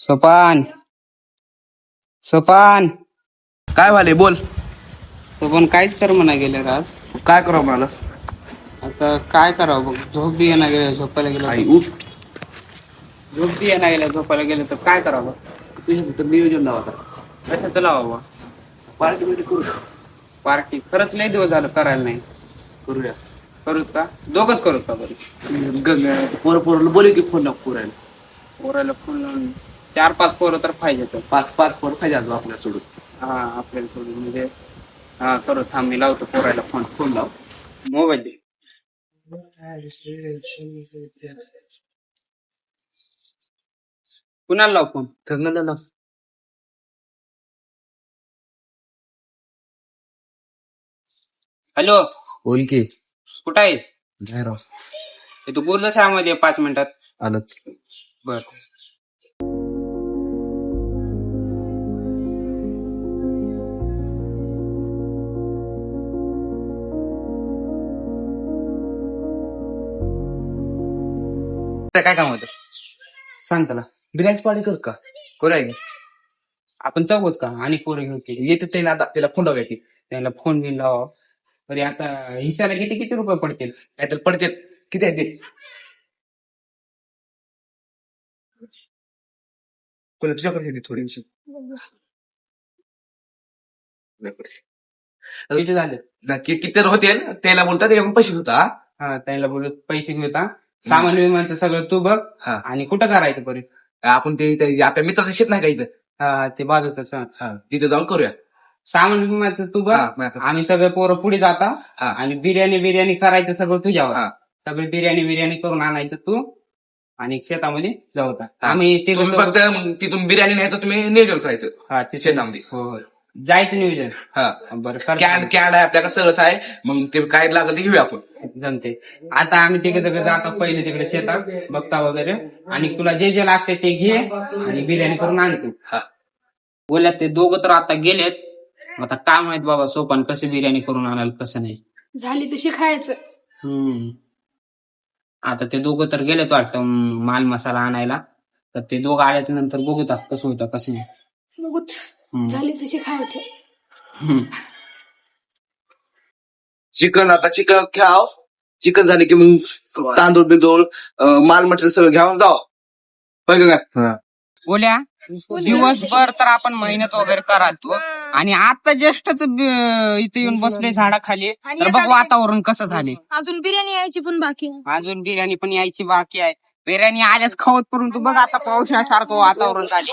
सोपान सोपान काय वाले बोल. सोपान काहीच कर म्हणा गेलं आज. काय करावं मला? आता काय करावं बघ, झोप बी येणार गेलं, झोपायला आई गेलं उठ. झोप बी येणार गेलं, झोपायला गेलं तर काय करावं? तुझ्या तर नियोजन लावा आता. कशाचं लावावं? पार्टी बिटी करू. पार्टी खरंच लय दिवस झालं करायला नाही. करूया. करूत का? दोघच करूत का बरं? पोरं बोले की फोन नको करायला. पोराला फुल 4-5 पोरं तर पाहिजे तर. 5-5 पोरं पाहिजे आज आपल्याला सोडून. हा आपल्याला सोडून म्हणजे हा करू. थांब मी लावतो पोराला फोन. फोन लाव. मोबाईल दे. कुणाला लाव फोन? ठरलं ना. हॅलो, बोल की. कुठं आहेस? नाही राव. तू बोललो शाळेमध्ये 5 मिनिटात. आलंच. बर. काय काम होतं? सांग त्याला. बिर्याणी पार्टी करत का? करूया की. आपण चौघच का आणि पोरं घेऊ की? येते ते ना आता त्याला फोन लावूया की. त्याला फोन बिन लावा. तरी आता हिशाला किती किती रुपये पडतील? काय तर पडते. किती आहे ते? कोणा तुझ्याकडे आहे थोडी विषय. किती झाले? किती तर होते त्याला बोलतात त्याच्याकडून पैसे होता. हा त्याला बोलत पैसे घेता. सामान विमानचं सगळं तू बघ. हा. आणि कुठं करायचं परत? आपण ते आपल्या मित्राचं शेत नाही का इथं. हा ते बाजूच. तिथे जाऊन करूया. सामान विमानचं तू बघ. आम्ही सगळे पोरं पुढे जाता. हा. आणि बिर्याणी करायचं सगळं तुझ्यावर. हा. सगळी बिर्याणी करून आणायचं तू आणि शेतामध्ये जाऊ का? हा. आम्ही ते तुम्ही फक्त तिथून बिर्याणी न्यायचं, तुम्ही नियोजन करायचं. हा ते शेतामध्ये. हो जायचं नियोजन. हा. बरं कॅन्ड आहे आपल्याकडे सगळंच आहे. मग ते काय लागलं ते घेऊया आपण. जमते. आता आम्ही तिकडे जातो पहिले तिकडे शेतात बघता वगैरे आणि तुला जे जे लागते ते घे आणि बिर्याणी करून आणतो. हा. बोलल्यात ते दोघं तर आता गेलेत. आता काय माहित बाबा सोपान कशी बिर्याणी करून आणायला कसं नाही. झाली तशी खायचं. आता ते दोघं तर गेलेत वाटतं माल मसाला आणायला. तर ते दोघं आल्याच्या नंतर बघूता कसं होतं कसं नाही. बघूत. झाली तशी खायचं. चिकन आता चिकन घ्याव. चिकन झाले की मग तांदूळ बिंदूळ माल मटेरियल सगळं घ्यावं जाव. होय का? बोल्या दिवसभर तर आपण मेहनत वगैरे करतो आणि आता ज्येष्ठच इथे येऊन बसले झाडाखाली. तर बघ वातावरण कसं झाले. अजून बिर्याणी यायची पण बाकी. अजून बिर्याणी पण यायची बाकी आहे. बिर्याणी आल्याच खावत परंतु बघ आता पावसासारखं वातावरण झाले.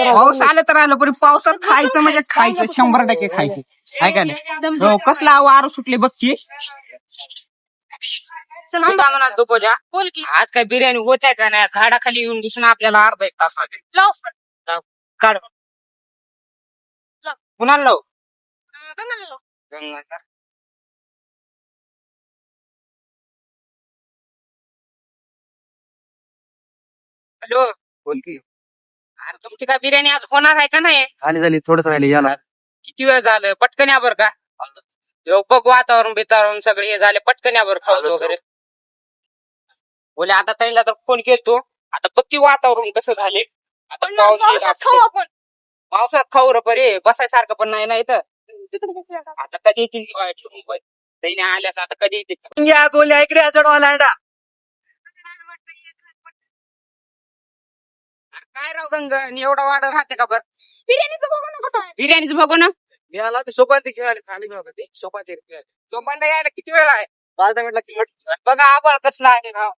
पाऊस आलं तर आलं पण पावसात खायचं म्हणजे खायचं 100% खायचं आहे का नाही. हो कसला वारं सुटले बघ की. म्हणा दुकोजा बोल की. आज काय बिर्याणी होत आहे का नाही. झाडाखाली येऊन दिसून आपल्याला अर्धा 1 तास लागेल. काढ पुन्हा लाव. हॅलो बोल की. अरे तुमची काय बिर्याणी आज होणार आहे का नाही? झाली थोडंच राहिले याला. किती वेळ झालं? पटकन या बरं का. बघ वातावरण बितावरण सगळे हे झाले. पटकन या बरं खाऊ वगैरे. बोले आता त्यांना तर फोन केलतो. आता बघ वातावरण कसं झाले. आता पावसात खाऊ रे परे बसायसारखं पण नाही ना इथं. आता कधी येतील त्याने आल्यास आता कधी येतील. या गोल्या इकडे जडवाला अंडा. काय राव गंग एवढा वाढ राहते का बरं. बिर्याणीचं बघू ना. याला ते सोपान खेळाले खाली सोपान सोपानला यायला किती वेळ आहे? 5 मिनिट बघा आभाळ कसला आहे राव.